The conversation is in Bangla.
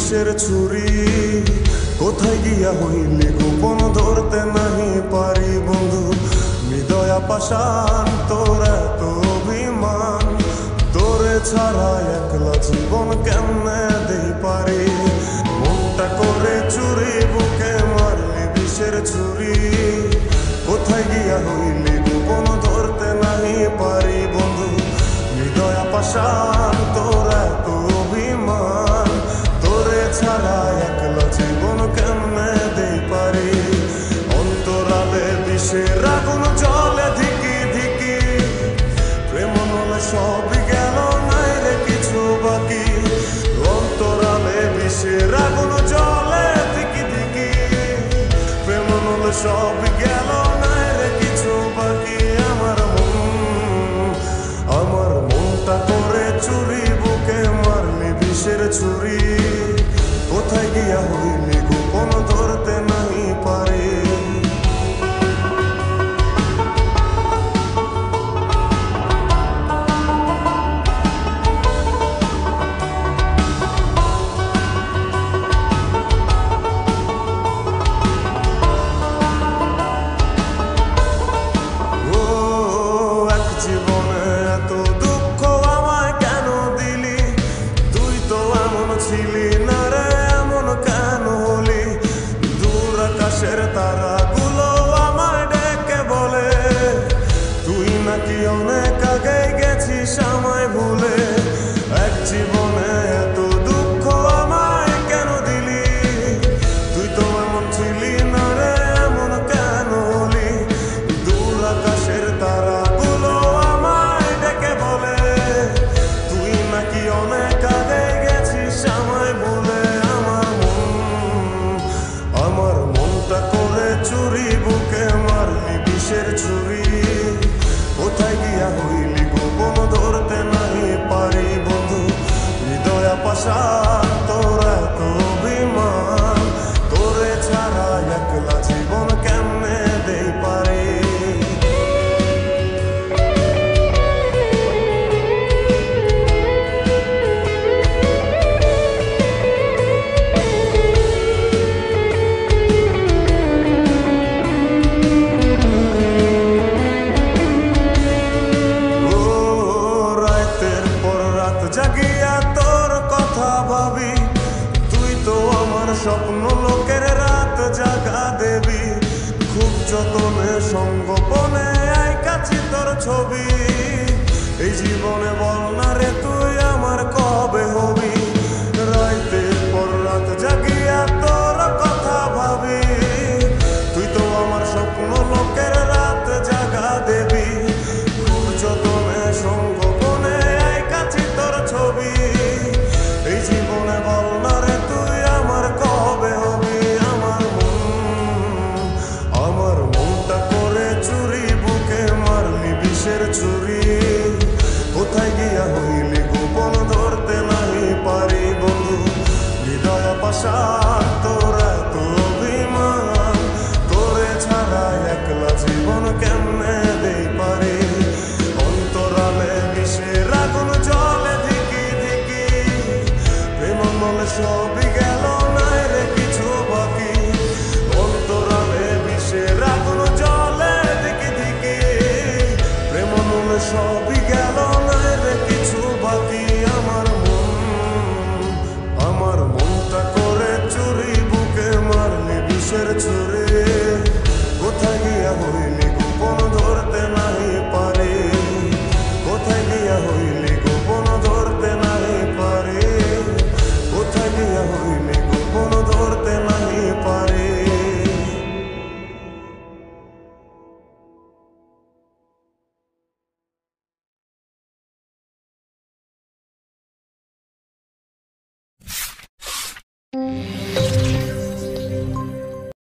বিষের ছুরি কোথায় গিয়া হইলি গোপন ধরতে নাহি পারি বন্ধু হৃদয়া পাষাণ তোর এত অভিমান তোরে ছাড়া একলা জীবন কেমনে দেই পারি মনটা করে চুরি বুকে মারলি বিষের ছুরি কোথায় গিয়া হইলি গোপন ধরতে নাহি পারি বন্ধু হৃদয়া পাষাণ তোর এত অভিমান তোরে ছাড়া একলা জীবন কেমনে দেই পারি অন্তরালে বিষের আগুন জ্বলে ধিকি ধিকি প্রেম নলে সব গেল নাই রে কিছু বাকি অন্তরালে বিষের আগুন জ্বলে ধিকি ধিকি প্রেম নলে সব গেল নাই রে কিছু বাকি আমার মনটা করে চুরি বুকে মারলি বিষের ছুরি কোথায় গিয়া হইলি গোপন ধরতে নাই পারি তারাগুলো আমায় ডেকে বলে তুই নাকি অনেক আগে গেছিস আমায় ভুলে এক জীবনে এত দুঃখ আমায় কেন দিলি তুই তো এমন ছিলি না রে এমন কেন হলি দূর আকাশের তারাগুলো আমায় ডেকে বলে তুই নাকি অনেক আগে গেছিস আমায় ভুলে আমার মনটা করে চুরি বুকে মারলি বিষের ছুরি কোথায় গিয়া হইলি গোপন ধরতে নাই পারি বন্ধু হৃদয়া পাষাণ তোর এত অভিমান তোরে ছাড়া একলা জীবন কেমনে দেই পারি জাগিয়া তোর কথা ভাবি তুই তো আমার স্বপ্ন লোকের রাত জাগা দেবী খুব যতনে সঙ্গোপনে আইকাছি তোর ছবি এই জীবনে বল না রে তুই আমার কবে হবি রাতের পর রাত জাগিয়া তোর কথা ভাবি তুই তো আমার স্বপ্ন লোকের রাত জাগা দেবী খুব যতনে সঙ্গোপনে আইকাছি তোর ছবি এই জীবনে বল না রে তুই আমার কবে হবি আমার মনটা করে চুরি বুকে মারলি বিষের ছুরি কোথায় গিয়া হইলি গোপন ধরতে নাই পারি বন্ধু হৃদয়া পাষাণ তোর এত অভিমান তোরে ছাড়া একলা জীবন কেমনে দেই পারি অন্তরালে বিষের আগুন জ্বলে ধিকি ধিকি প্রেম নলে সবই গেল নাই রে কিছু বাকি অন্তরালে বিষের আগুন জ্বলে ধিকি ধিকি প্রেম নলে সবই গেল নাই রে কিছু বাকি আমার মনটা করে চুরি বুকে মারলি বিষের ছুরি কোথায় গিয়া হইলি গোপন ধরতে নাই পারি কোথায় গিয়া হইলি গোপন ধরতে নাই পারি কোথায় গিয়া হইলি গোপন ধরতে নাই পারি